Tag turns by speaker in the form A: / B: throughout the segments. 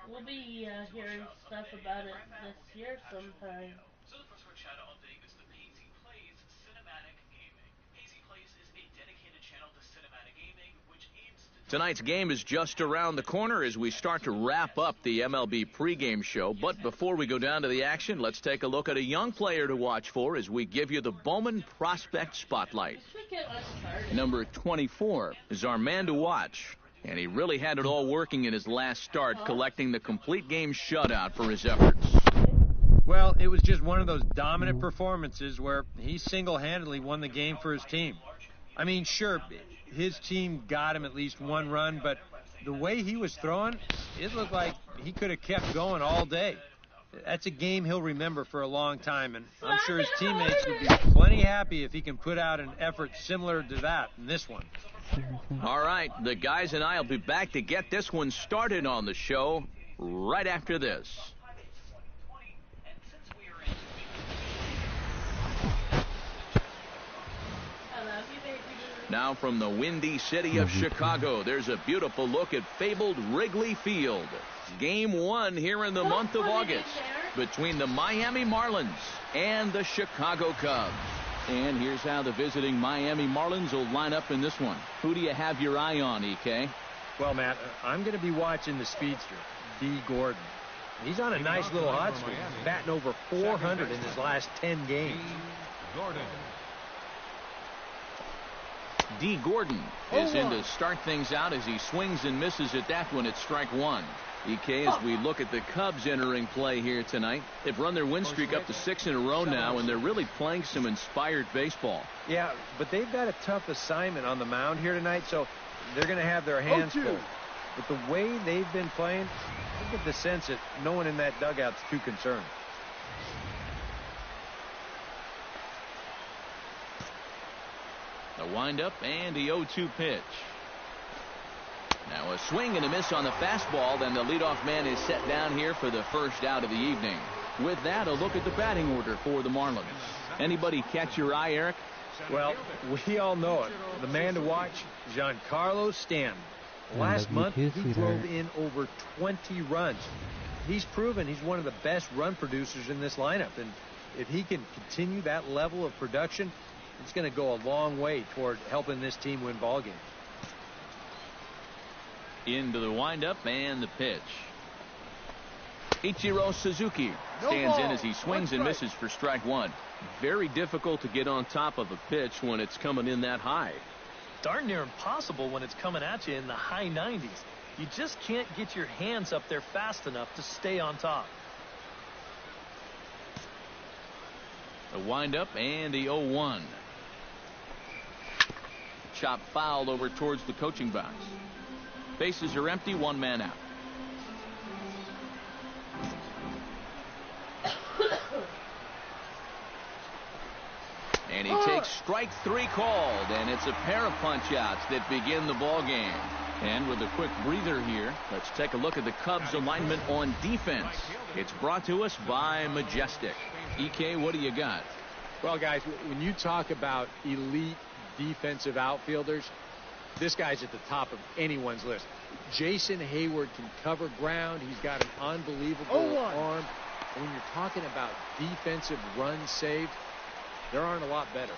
A: We'll be hearing stuff about it this year sometime.
B: Tonight's game is just around the corner as we start to wrap up the MLB pregame show. But before we go down to the action, let's take a look at a young player to watch for as we give you the Bowman Prospect Spotlight. Number 24 is our man to watch. And he really had it all working in his last start, collecting the complete game shutout for his efforts.
C: Well, it was just one of those dominant performances where he single-handedly won the game for his team. I mean, sure, his team got him at least one run, but the way he was throwing, it looked like he could have kept going all day. That's a game he'll remember for a long time, and I'm sure his teammates would be plenty happy if he can put out an effort similar to that in this one.
B: All right, the guys and I will be back to get this one started on the show right after this. Now from the windy city of Chicago, there's a beautiful look at fabled Wrigley Field. Game 1 here in the month of August between the Miami Marlins and the Chicago Cubs. And here's how the visiting Miami Marlins will line up in this one. Who do you have your eye on, EK?
C: Well, Matt, I'm going to be watching the speedster, D. Gordon. He's on a nice little hot streak, batting over 400 in his last 10 games.
B: D. Gordon is in to start things out as he swings and misses at that one at strike one. EK, as we look at the Cubs entering play here tonight, they've run their win streak up to 6 in a row now, and they're really playing some inspired baseball.
C: Yeah, but they've got a tough assignment on the mound here tonight, so they're going to have their hands full. But the way they've been playing, I get the sense that no one in that dugout's too concerned.
B: The windup and the 0-2 pitch. Now a swing and a miss on the fastball. Then the leadoff man is set down here for the first out of the evening. With that, a look at the batting order for the Marlins. Anybody catch your eye, Eric?
C: Well, we all know it. The man to watch, Giancarlo Stanton. Last month, he drove in over 20 runs. He's proven he's one of the best run producers in this lineup. And if he can continue that level of production, it's going to go a long way toward helping this team win ball games.
B: Into the windup and the pitch. Ichiro Suzuki stands in as he swings and misses for strike one. Very difficult to get on top of a pitch when it's coming in that high.
D: Darn near impossible when it's coming at you in the high 90s. You just can't get your hands up there fast enough to stay on top.
B: The windup and the 0-1. Chop fouled over towards the coaching box. Bases are empty, one man out. And he takes strike three called, and it's a pair of punch-outs that begin the ball game. And with a quick breather here, let's take a look at the Cubs alignment on defense. It's brought to us by Majestic. EK, what do you got?
E: Well, guys, when you talk about elite defensive outfielders, this guy's at the top of anyone's list. Jason Hayward can cover ground. He's got an unbelievable arm. And when you're talking about defensive runs saved, there aren't a lot better.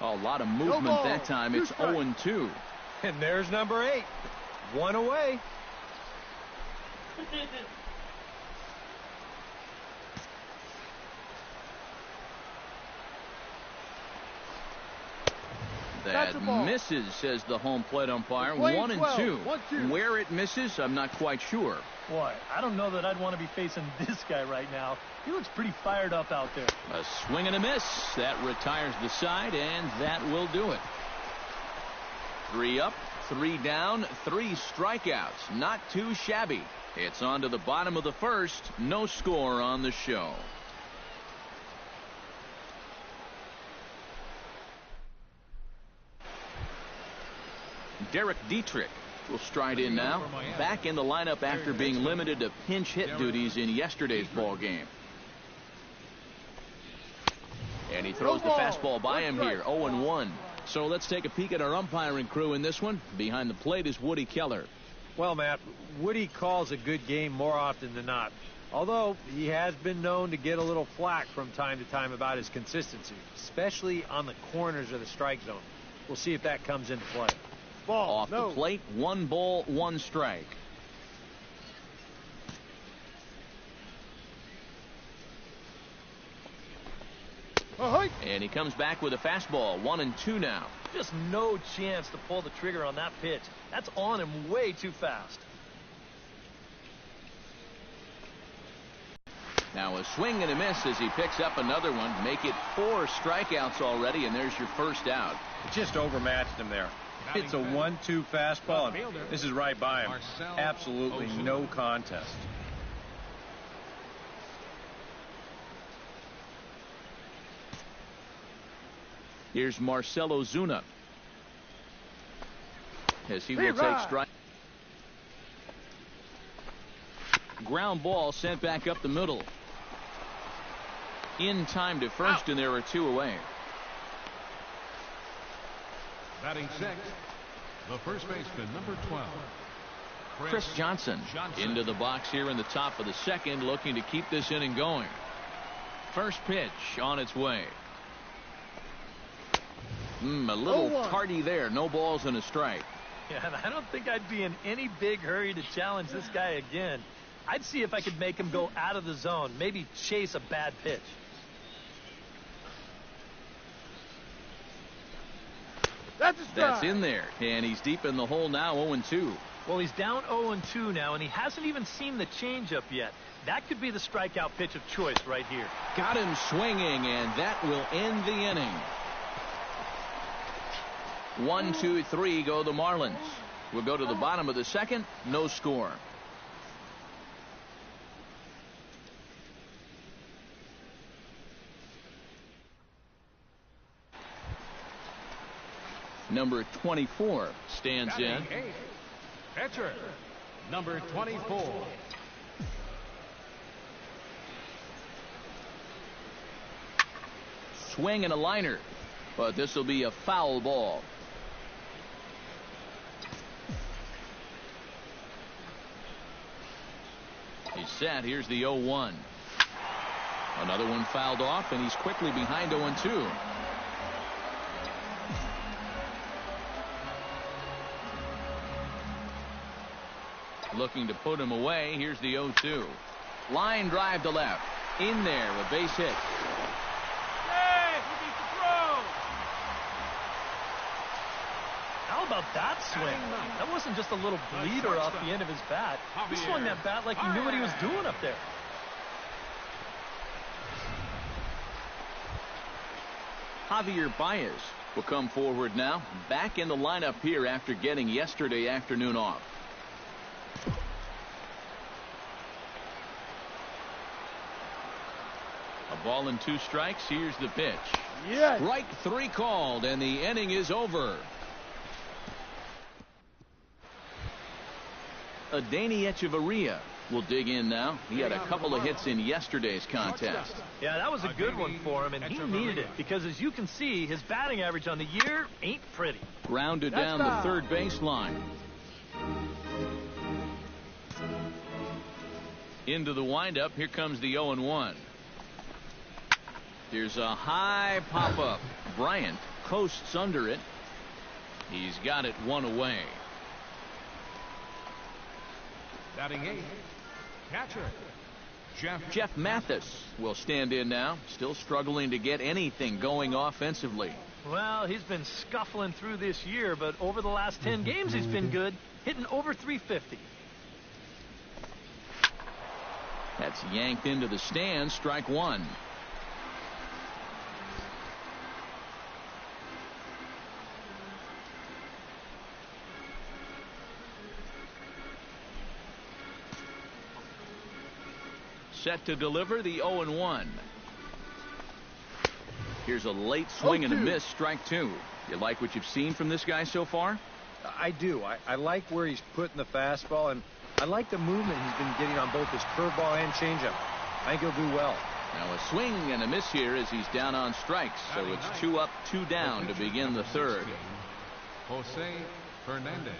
B: A lot of movement that time. It's 0-2.
C: And there's number 8. One away.
B: That misses, says the home plate umpire. 1-2. Where it misses, I'm not quite sure.
D: Boy, I don't know that I'd want to be facing this guy right now. He looks pretty fired up out there.
B: A swing and a miss. That retires the side, and that will do it. 3 up, 3 down, 3 strikeouts. Not too shabby. It's on to the bottom of the first. No score on the show. Derek Dietrich will stride in now. Back in the lineup after being limited to pinch hit duties in yesterday's ball game. And he throws the fastball by him here, 0-1. So let's take a peek at our umpiring crew in this one. Behind the plate is Woody Keller.
C: Well, Matt, Woody calls a good game more often than not. Although he has been known to get a little flack from time to time about his consistency, especially on the corners of the strike zone. We'll see if that comes into play.
B: Ball, off the plate, 1 ball, 1 strike. And he comes back with a fastball, 1-2 now.
D: Just no chance to pull the trigger on that pitch. That's on him way too fast.
B: Now a swing and a miss as he picks up another one. Make it 4 strikeouts already, and there's your first out.
C: Just overmatched him there. It's a 1-2 fastball, and this is right by him. Absolutely no contest.
B: Here's Marcelo Zuna as he will take strike. Ground ball sent back up the middle. In time to first, and there are 2 away.
F: Batting sixth, the first baseman, number 12.
B: Chris Johnson into the box here in the top of the second, looking to keep this inning going. First pitch on its way. A little tardy there. No balls and a strike.
D: Yeah, and I don't think I'd be in any big hurry to challenge this guy again. I'd see if I could make him go out of the zone, maybe chase a bad pitch.
B: That's in there, and he's deep in the hole now, 0-2.
D: Well, he's down 0-2 now, and he hasn't even seen the changeup yet. That could be the strikeout pitch of choice right here.
B: Got him swinging, and that will end the inning. 1, 2, 3 go the Marlins. We'll go to the bottom of the second. No score. Number 24 stands in.
F: Pitcher, number 24.
B: Swing and a liner, but this will be a foul ball. He's set. Here's the 0-1. Another one fouled off, and he's quickly behind 0-2. Looking to put him away. Here's the 0-2. Line drive to left. In there, a base hit.
D: How about that swing? That wasn't just a little bleeder off the end of his bat. He swung that bat like he knew what he was doing up there.
B: Javier Baez will come forward now. Back in the lineup here after getting yesterday afternoon off. A ball and 2 strikes. Here's the pitch. Yes. Strike 3 called, and the inning is over. Adeiny Echeverria will dig in now. He had a couple of hits in yesterday's contest.
D: Yeah, that was a good one for him, and he needed it because, as you can see, his batting average on the year ain't pretty.
B: Grounded down the third baseline. Into the windup. Here comes the 0-1. Here's a high pop-up. Bryant coasts under it. He's got it 1 away.
F: Batting 8, catcher,
B: Jeff Mathis will stand in now. Still struggling to get anything going offensively.
D: Well, he's been scuffling through this year, but over the last 10 games he's been good, hitting over 350.
B: That's yanked into the stands. Strike 1. Set to deliver the 0-1. Here's a late swing and a miss. Strike 2. You like what you've seen from this guy so far?
C: I do. I like where he's putting the fastball, and I like the movement he's been getting on both his curveball and changeup. I think he'll do well.
B: Now a swing and a miss here as he's down on strikes. So it's 2 up, 2 down to begin the third.
F: Jose Fernandez.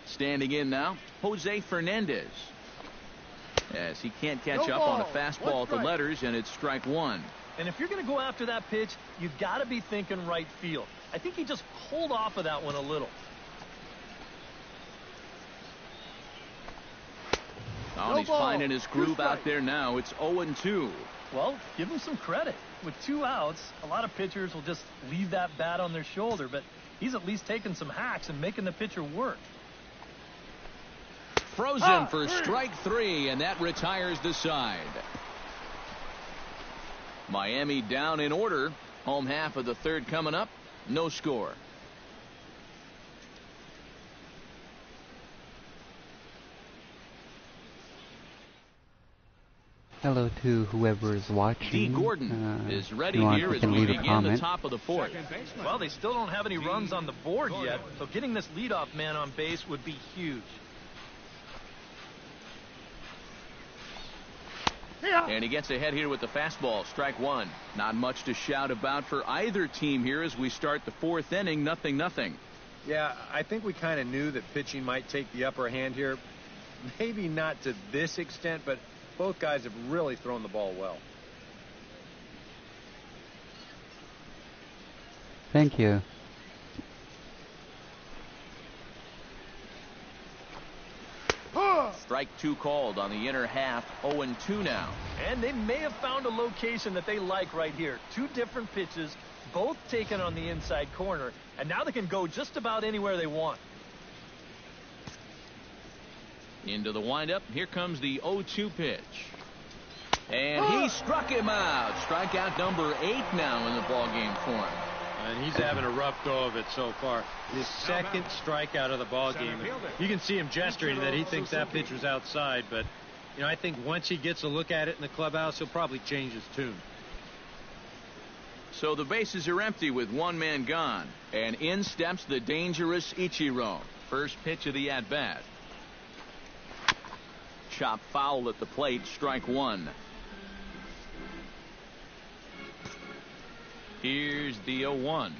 B: Standing in now, Jose Fernandez. As he can't catch up on a fastball at the letters, and it's strike 1.
D: And if you're going to go after that pitch, you've got to be thinking right field. I think he just pulled off of that one a little.
B: Oh, he's finding his groove out there now. It's 0-2.
D: Well, give him some credit. With 2 outs, a lot of pitchers will just leave that bat on their shoulder, but he's at least taking some hacks and making the pitcher work.
B: Frozen for strike 3, and that retires the side. Miami down in order. Home half of the third coming up. No score.
G: Hello to whoever is watching.
B: D. Gordon is ready here as we begin the top of the fourth.
D: Well, they still don't have any runs on the board yet, so getting this leadoff man on base would be huge.
B: And he gets ahead here with the fastball. Strike 1. Not much to shout about for either team here as we start the fourth inning. 0-0.
C: Yeah, I think we kind of knew that pitching might take the upper hand here. Maybe not to this extent, but both guys have really thrown the ball well.
G: Thank you.
B: Strike 2 called on the inner half. 0-2 now.
D: And they may have found a location that they like right here. 2 different pitches, both taken on the inside corner, and now they can go just about anywhere they want.
B: Into the windup. Here comes the 0-2 pitch. And he struck him out. Strikeout number 8 now in the ballgame for him.
C: And he's having a rough go of it so far. His second strikeout of the ball game. You can see him gesturing that he thinks that pitch was outside, but you know, I think once he gets a look at it in the clubhouse, he'll probably change his tune.
B: So the bases are empty with 1 man gone, and in steps the dangerous Ichiro. First pitch of the at-bat. Chop foul at the plate. Strike 1. Here's the 0-1.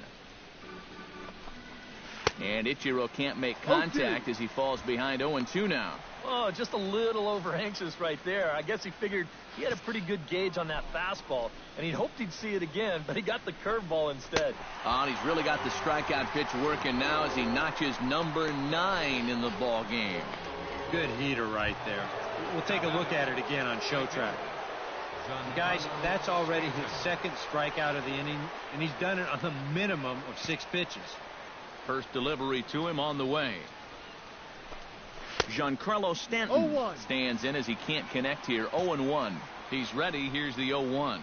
B: And Ichiro can't make contact as he falls behind. 0-2 now.
D: Oh, just a little over anxious right there. I guess he figured he had a pretty good gauge on that fastball, and he hoped he'd see it again, but he got the curveball instead.
B: Oh, and he's really got the strikeout pitch working now as he notches number 9 in the ball game.
C: Good heater right there. We'll take a look at it again on Show Track. Guys, that's already his second strikeout of the inning, and he's done it on the minimum of 6 pitches.
B: First delivery to him on the way. Giancarlo Stanton stands in as he can't connect here. 0-1. He's ready. Here's the 0-1.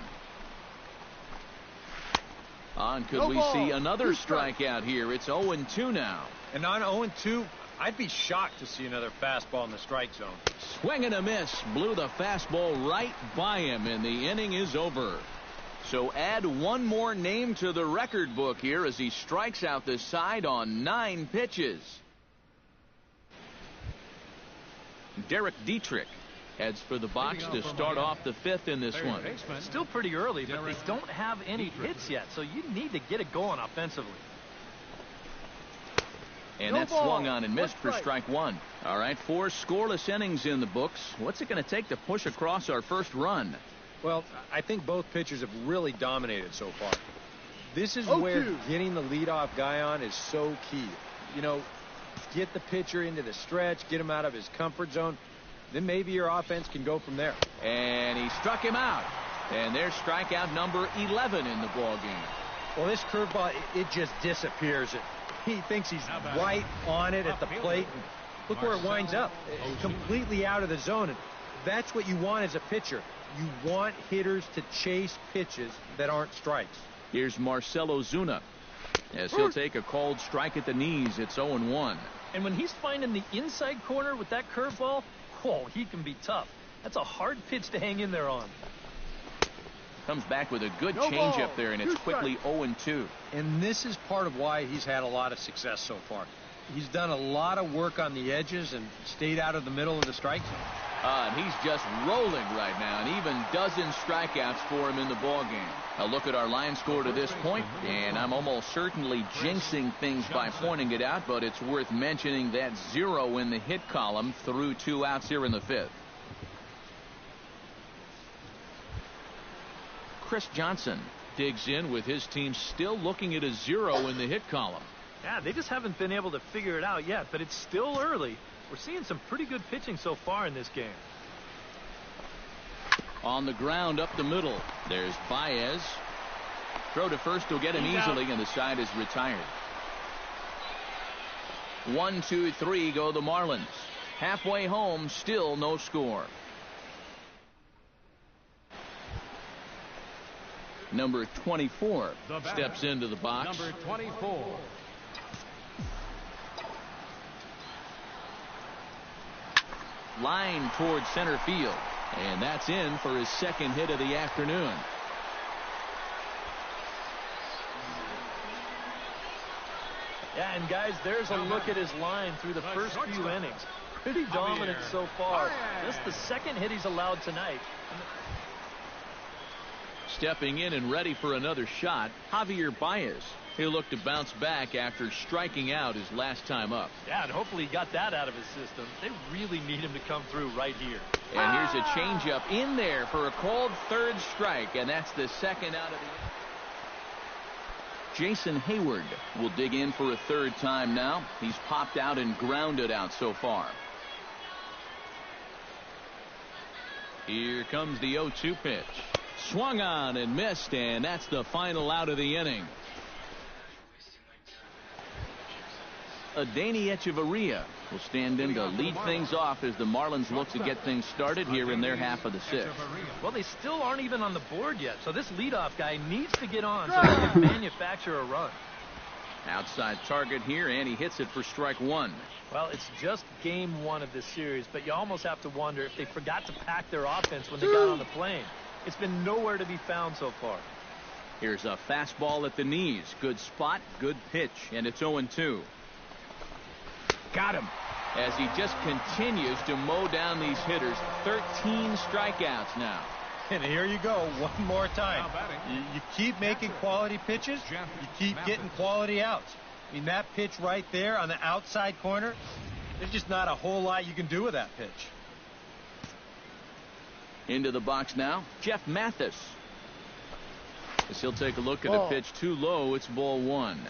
B: On could we see another strikeout here? It's 0-2 now.
C: And on 0-2, I'd be shocked to see another fastball in the strike zone.
B: Swing and a miss. Blew the fastball right by him, and the inning is over. So add 1 more name to the record book here as he strikes out this side on 9 pitches. Derek Dietrich heads for the box to start off the 5th in this one.
D: Still pretty early, but they don't have any hits yet, so you need to get it going offensively.
B: And that swung on and missed for strike 1. All right, 4 scoreless innings in the books. What's it going to take to push across our first run?
C: Well, I think both pitchers have really dominated so far. This is where getting the leadoff guy on is so key. You know, get the pitcher into the stretch, get him out of his comfort zone, then maybe your offense can go from there.
B: And he struck him out. And there's strikeout number 11 in the ball game.
C: Well, this curveball, it just disappears. He thinks he's right on it at the plate. And look where it winds up. It's completely out of the zone. And that's what you want as a pitcher. You want hitters to chase pitches that aren't strikes.
B: Here's Marcell Ozuna. As he'll take a cold strike at the knees. It's 0-1.
D: And when he's finding the inside corner with that curveball, whoa, he can be tough. That's a hard pitch to hang in there on.
B: Comes back with a good changeup there, and it's quickly 0-2.
C: And this is part of why he's had a lot of success so far. He's done a lot of work on the edges and stayed out of the middle of the strike zone.
B: And he's just rolling right now, and even dozen strikeouts for him in the ballgame. A look at our line score to this point, and I'm almost certainly jinxing things by pointing it out, but it's worth mentioning that 0 in the hit column through 2 outs here in the 5th. Chris Johnson digs in with his team still looking at a 0 in the hit column.
D: Yeah, they just haven't been able to figure it out yet, but it's still early. We're seeing some pretty good pitching so far in this game.
B: On the ground up the middle. There's Baez. Throw to first will get him easily, and the side is retired. 1, 2, 3 go the Marlins. Halfway home, still no score. Number 24 steps into the box.
F: Number 24.
B: Line towards center field. And that's in for his second hit of the afternoon.
D: Yeah, and guys, there's a look at his line through the first few innings. Pretty dominant so far. Just the second hit he's allowed tonight.
B: Stepping in and ready for another shot, Javier Baez. He'll look to bounce back after striking out his last time up.
D: Yeah, and hopefully he got that out of his system. They really need him to come through right here.
B: And here's a changeup in there for a called third strike, and that's the second out of the inning. Jason Hayward will dig in for a third time now. He's popped out and grounded out so far. Here comes the 0-2 pitch. Swung on and missed, and that's the final out of the inning. Adeiny Echeverria will stand in to lead things off as the Marlins look to get things started here in their half of the 6th.
D: Well, they still aren't even on the board yet, so this leadoff guy needs to get on so he can manufacture a run.
B: Outside target here, and he hits it for strike 1.
D: Well, it's just game 1 of this series, but you almost have to wonder if they forgot to pack their offense when they got on the plane. It's been nowhere to be found so far.
B: Here's a fastball at the knees. Good spot, good pitch, and it's 0-2. Got him. As he just continues to mow down these hitters. 13 strikeouts now.
C: And here you go, one more time. You keep making quality pitches, you keep getting quality outs. I mean, that pitch right there on the outside corner, there's just not a whole lot you can do with that pitch.
B: Into the box now, Jeff Mathis. As he'll take a look at a pitch too low, it's ball 1.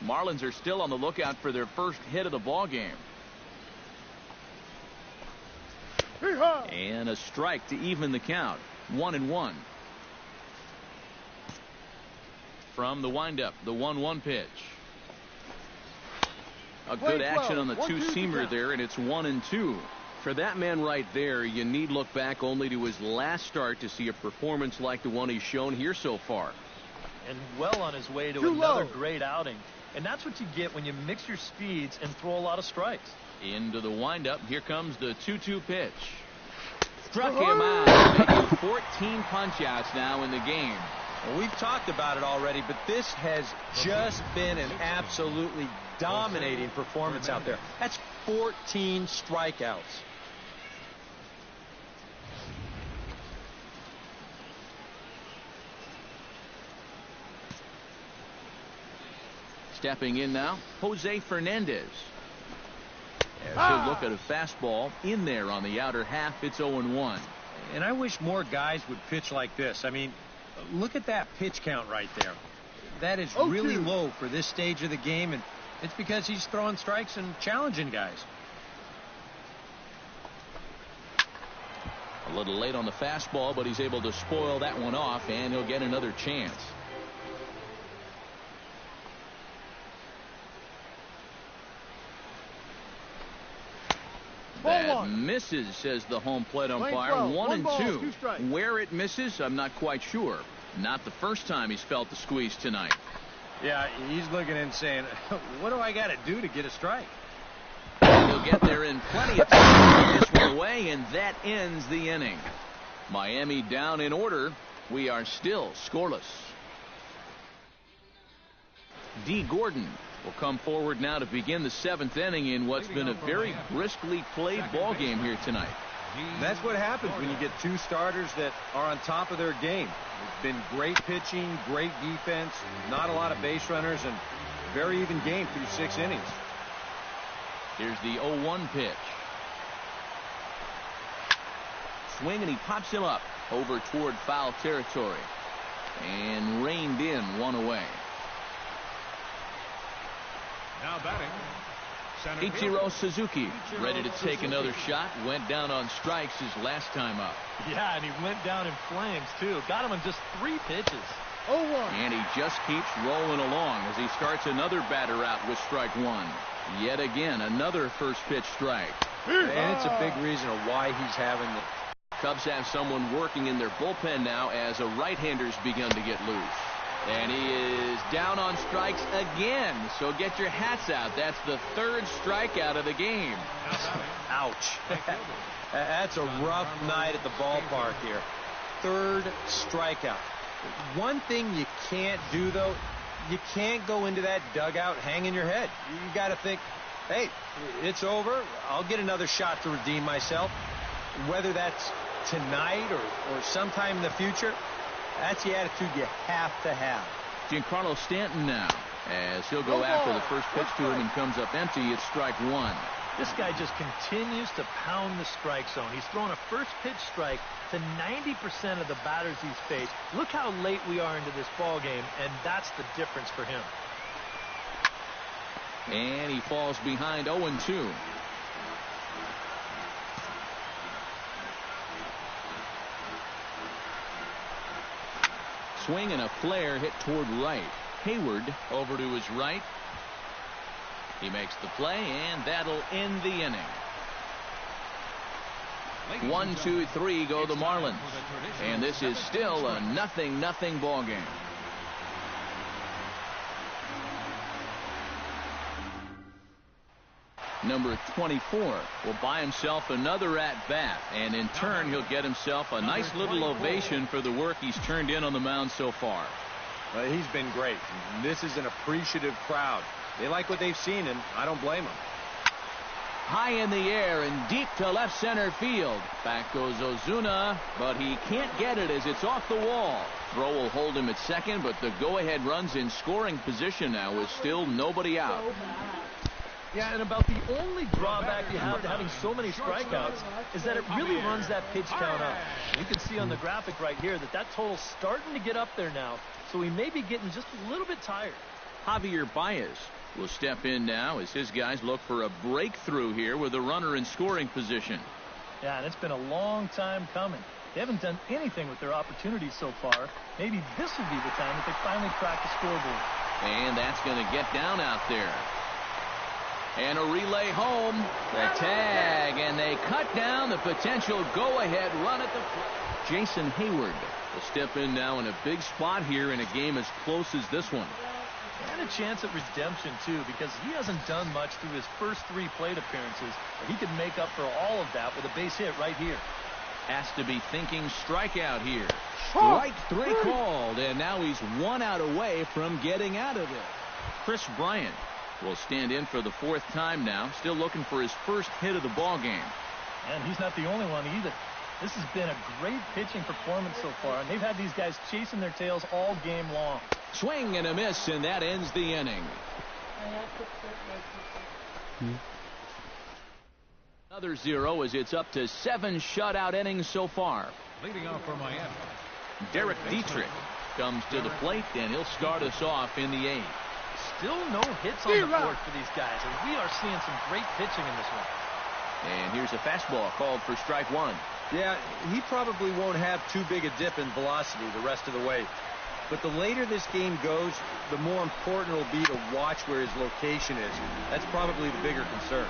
B: Marlins are still on the lookout for their first hit of the ball game. And a strike to even the count. 1-1. From the windup, the 1-1 pitch. A good action on the two-seamer there, and it's 1-2. For that man right there, you need look back only to his last start to see a performance like the one he's shown here so far.
D: And well on his way to another great outing. And that's what you get when you mix your speeds and throw a lot of strikes.
B: Into the windup. Here comes the 2-2 pitch. Struck him out, making 14 punch-outs now in the game.
C: Well, we've talked about it already, but this has just been an absolutely dominating performance out there. That's 14 strikeouts.
B: Stepping in now, Jose Fernandez. As he'll look at a fastball in there on the outer half, it's 0-1.
C: And I wish more guys would pitch like this. I mean, look at that pitch count right there. That is really low for this stage of the game, and it's because he's throwing strikes and challenging guys.
B: A little late on the fastball, but he's able to spoil that one off, and he'll get another chance. That misses, says the home plate umpire. 1-2. Where it misses, I'm not quite sure. Not the first time he's felt the squeeze tonight.
C: Yeah, he's looking and saying, what do I got to do to get a strike?
B: He'll get there in plenty of time to put this one away, and that ends the inning. Miami down in order. We are still scoreless. D. Gordon will come forward now to begin the 7th inning in what's been a very briskly played ball game here tonight.
C: That's what happens when you get two starters that are on top of their game. It's been great pitching, great defense, not a lot of base runners, and very even game through 6 innings.
B: Here's the 0-1 pitch. Swing, and he pops him up over toward foul territory. And reined in, 1 away.
F: Now batting,
B: Ichiro Suzuki, ready to take another shot. Went down on strikes his last time up.
D: Yeah, and he went down in flames, too. Got him on just 3 pitches.
F: 0-1.
B: And he just keeps rolling along as he starts another batter out with strike 1. Yet again, another first pitch strike.
C: And it's a big reason of why he's having the...
B: Cubs have someone working in their bullpen now as a right-hander's begun to get loose. And he is down on strikes again. So get your hats out. That's the 3rd strikeout of the game.
C: Ouch. That's a rough night at the ballpark here. 3rd strikeout. One thing you can't do, though, you can't go into that dugout hanging your head. You got to think, hey, it's over. I'll get another shot to redeem myself. Whether that's tonight or sometime in the future, that's the attitude you have to have.
B: Giancarlo Stanton now, as he'll go after the first pitch to him and comes up empty. It's strike 1.
D: This guy just continues to pound the strike zone. He's thrown a first pitch strike to 90% of the batters he's faced. Look how late we are into this ball game, and that's the difference for him.
B: And he falls behind 0-2. Swing and a flare hit toward right. Hayward over to his right. He makes the play, and that'll end the inning. 1, 2, 3 go the Marlins. And this is still a 0-0 ball game. Number 24 will buy himself another at-bat, and in turn he'll get himself a nice little ovation for the work he's turned in on the mound so far.
C: He's been great. This is an appreciative crowd. They like what they've seen, and I don't blame them.
B: High in the air and deep to left center field. Back goes Ozuna, but he can't get it as it's off the wall. Throw will hold him at second, but the go-ahead run's in scoring position now with still nobody out.
D: Yeah, and about the only drawback you have to having so many strikeouts is that it really runs that pitch count up. You can see on the graphic right here that total's starting to get up there now, so he may be getting just a little bit tired.
B: Javier Baez will step in now as his guys look for a breakthrough here with a runner in scoring position.
D: Yeah, and it's been a long time coming. They haven't done anything with their opportunities so far. Maybe this will be the time that they finally crack the scoreboard.
B: And that's going to get down out there. And a relay home. The tag, and they cut down the potential go-ahead run at the plate. Jason Hayward will step in now in a big spot here in a game as close as this one.
D: And a chance at redemption, too, because he hasn't done much through his first 3 plate appearances. But he could make up for all of that with a base hit right here.
B: Has to be thinking strikeout here. Strike 3 called, and now he's 1 out away from getting out of it. Chris Bryant will stand in for the 4th time now, still looking for his first hit of the ball game.
D: And he's not the only one either. This has been a great pitching performance so far, and they've had these guys chasing their tails all game long.
B: Swing and a miss, and that ends the inning. Another 0 as it's up to 7 shutout innings so far.
F: Leading off for Miami,
B: Derek Dietrich comes to the plate, and he'll start us off in the 8th.
D: Still no hits on the board for these guys, and we are seeing some great pitching in this one.
B: And here's a fastball called for strike 1.
C: Yeah, he probably won't have too big a dip in velocity the rest of the way. But the later this game goes, the more important it'll be to watch where his location is. That's probably the bigger concern.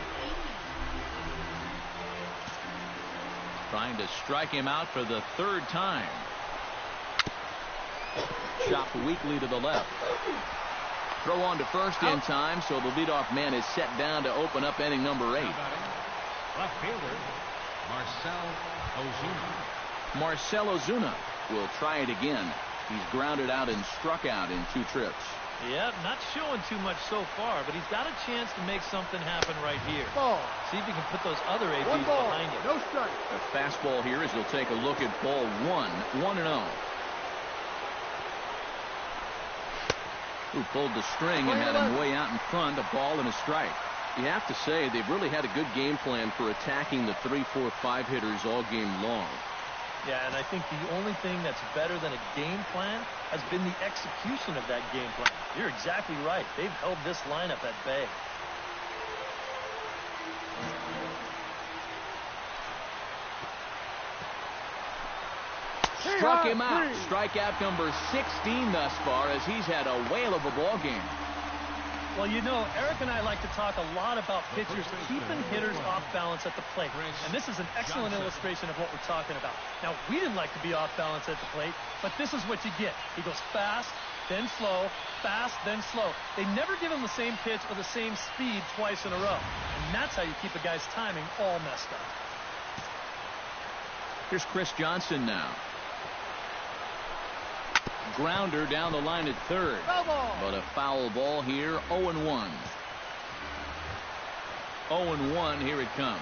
B: Trying to strike him out for the 3rd time. Chopped weakly to the left. Throw on to first in time, so the leadoff man is set down to open up inning number 8.
F: Left fielder, Marcell Ozuna.
B: Marcell Ozuna will try it again. He's grounded out and struck out in 2 trips.
D: Yeah, not showing too much so far, but he's got a chance to make something happen right here.
E: Ball.
D: See if he can put those other ABs behind him.
E: No strike.
B: A fastball here as he'll take a look at ball 1, 1-0. Who pulled the string and had him way out in front, a ball and a strike. You have to say they've really had a good game plan for attacking the 3, 4, 5 hitters all game long.
D: Yeah, and I think the only thing that's better than a game plan has been the execution of that game plan. You're exactly right. They've held this lineup at bay.
B: Struck him out. Strikeout number 16 thus far, as he's had a whale of a ball game.
D: Well, you know, Eric and I like to talk a lot about pitchers keeping hitters off balance at the plate. And this is an excellent illustration of what we're talking about. Now, we didn't like to be off balance at the plate, but this is what you get. He goes fast, then slow, fast, then slow. They never give him the same pitch or the same speed twice in a row. And that's how you keep a guy's timing all messed up.
B: Here's Chris Johnson now. Grounder down the line at third. But a foul ball here, 0-1. 0-1, here it comes.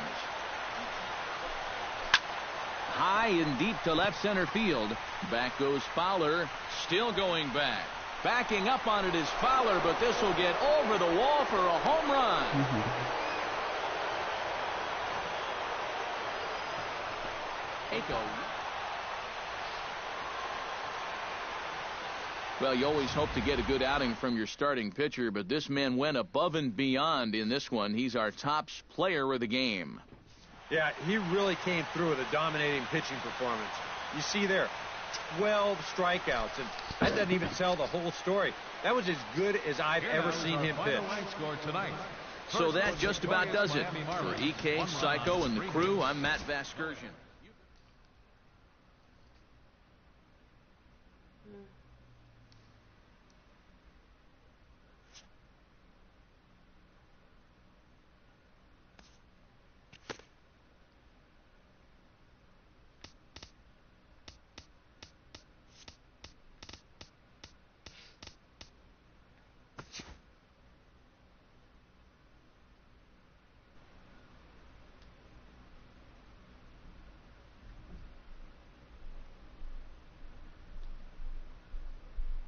B: High and deep to left center field. Back goes Fowler, still going back. Backing up on it is Fowler, but this will get over the wall for a home run. Well, you always hope to get a good outing from your starting pitcher, but this man went above and beyond in this one. He's our top player of the game.
C: Yeah, he really came through with a dominating pitching performance. You see there, 12 strikeouts, and that doesn't even tell the whole story. That was as good as I've ever seen him pitch.
B: So that just about does it. For EK, Psycho, and the crew, I'm Matt Vasgersian.